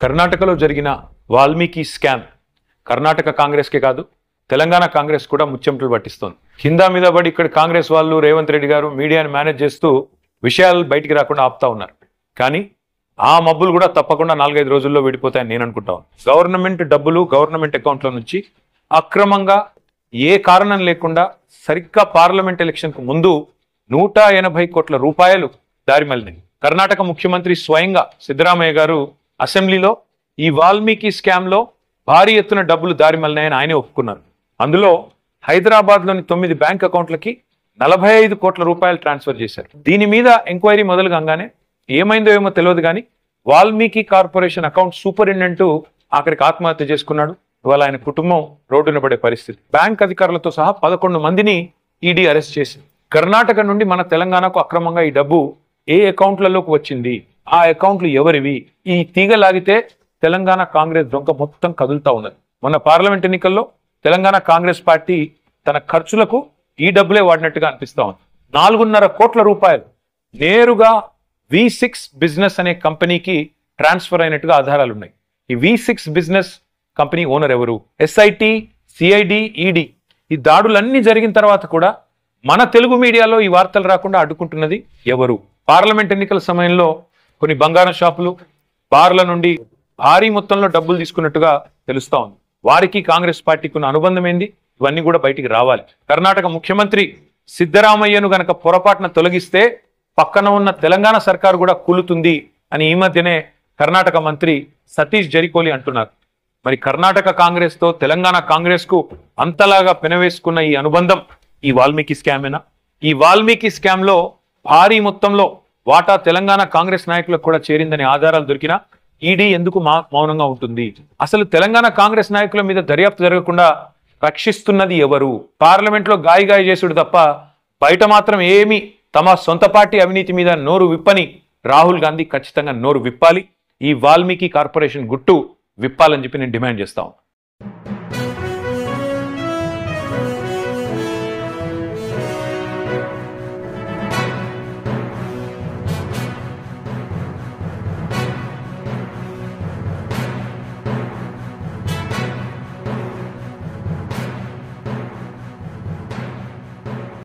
కర్ణాటకలో జరిగిన వాల్మీకి స్కామ్ కర్ణాటక కాంగ్రెస్కే కాదు తెలంగాణ కాంగ్రెస్ కూడా ముచ్చెమటలు పట్టిస్తోంది. కింద మీద పడి ఇక్కడ కాంగ్రెస్ వాళ్ళు రేవంత్ రెడ్డి గారు మీడియాని మేనేజ్ చేస్తూ విషయాలు బయటికి రాకుండా ఆపుతా ఉన్నారు. కానీ ఆ మబ్బులు కూడా తప్పకుండా 4-5 రోజుల్లో విడిపోతాయని నేను అనుకుంటాను. గవర్నమెంట్ డబ్బులు గవర్నమెంట్ అకౌంట్ల నుంచి అక్రమంగా ఏ కారణం లేకుండా సరిగ్గా పార్లమెంట్ ఎలక్షన్కు ముందు 180 కోట్ల రూపాయలు దారి మళ్ళినాయి. కర్ణాటక ముఖ్యమంత్రి స్వయంగా సిద్ధరామయ్య గారు అసెంబ్లీలో ఈ వాల్మీకి స్కామ్లో భారీ ఎత్తున డబ్బులు దారి మళ్ళినాయని ఆయనే ఒప్పుకున్నారు. అందులో హైదరాబాద్లోని 9 బ్యాంక్ అకౌంట్లకి 45 కోట్ల రూపాయలు ట్రాన్స్ఫర్ చేశారు. దీని మీద ఎంక్వైరీ మొదలు కాగానే ఏమైందో ఏమో తెలియదు కానీ వాల్మీకి కార్పొరేషన్ అకౌంట్ సూపరింటెండెంట్ ఆఖరికి ఆత్మహత్య చేసుకున్నాడు. ఇవాళ ఆయన కుటుంబం రోడ్డున పడే పరిస్థితి. బ్యాంక్ అధికారులతో సహా 11 మందిని ఈడీ అరెస్ట్ చేసింది. కర్ణాటక నుండి మన తెలంగాణకు అక్రమంగా ఈ డబ్బు ఏ అకౌంట్లలోకి వచ్చింది, ఆ అకౌంట్లు ఎవరివి, ఈ తీగ లాగితే తెలంగాణ కాంగ్రెస్ దొంగ మొత్తం కదులుతా ఉన్నది. మొన్న పార్లమెంట్ ఎన్నికల్లో తెలంగాణ కాంగ్రెస్ పార్టీ తన ఖర్చులకు ఈ డబ్బులే వాడినట్టుగా అనిపిస్తా ఉంది. 4.5 కోట్ల రూపాయలు నేరుగా V6 బిజినెస్ అనే కంపెనీకి ట్రాన్స్ఫర్ అయినట్టుగా ఆధారాలు ఉన్నాయి. ఈ V6 బిజినెస్ కంపెనీ ఓనర్ ఎవరు? SIT, CID, ED ఈ దాడులన్నీ జరిగిన తర్వాత కూడా మన తెలుగు మీడియాలో ఈ వార్తలు రాకుండా అడ్డుకుంటున్నది ఎవరు? పార్లమెంట్ ఎన్నికల సమయంలో కొన్ని బంగారం షాపులు, బార్ల నుండి భారీ మొత్తంలో డబ్బులు తీసుకున్నట్టుగా తెలుస్తా ఉంది. వారికి కాంగ్రెస్ పార్టీకి ఉన్న అనుబంధం ఏంది? ఇవన్నీ కూడా బయటికి రావాలి. కర్ణాటక ముఖ్యమంత్రి సిద్ధరామయ్యను గనక పొరపాటున తొలగిస్తే పక్కన ఉన్న తెలంగాణ సర్కారు కూడా కూలుతుంది అని ఈ మధ్యనే కర్ణాటక మంత్రి సతీష్ జరికోలి అంటున్నారు. మరి కర్ణాటక కాంగ్రెస్ తో తెలంగాణ కాంగ్రెస్ కు అంతలాగా పెనవేసుకున్న ఈ అనుబంధం ఈ వాల్మీకి స్కామేనా? ఈ వాల్మీకి స్కామ్ లో భారీ మొత్తంలో వాటా తెలంగాణ కాంగ్రెస్ నాయకులకు కూడా చేరిందని ఆధారాలు దొరికినా ఈడీ ఎందుకు మౌనంగా ఉంటుంది? అసలు తెలంగాణ కాంగ్రెస్ నాయకుల మీద దర్యాప్తు జరగకుండా రక్షిస్తున్నది ఎవరు? పార్లమెంట్లో గాయ చేసుడు తప్ప బయట మాత్రం ఏమీ తమ సొంత పార్టీ అవినీతి మీద నోరు విప్పని రాహుల్ గాంధీ ఖచ్చితంగా నోరు విప్పాలి. ఈ వాల్మీకి కార్పొరేషన్ గుట్టు విప్పాలని చెప్పి నేను డిమాండ్ చేస్తాను.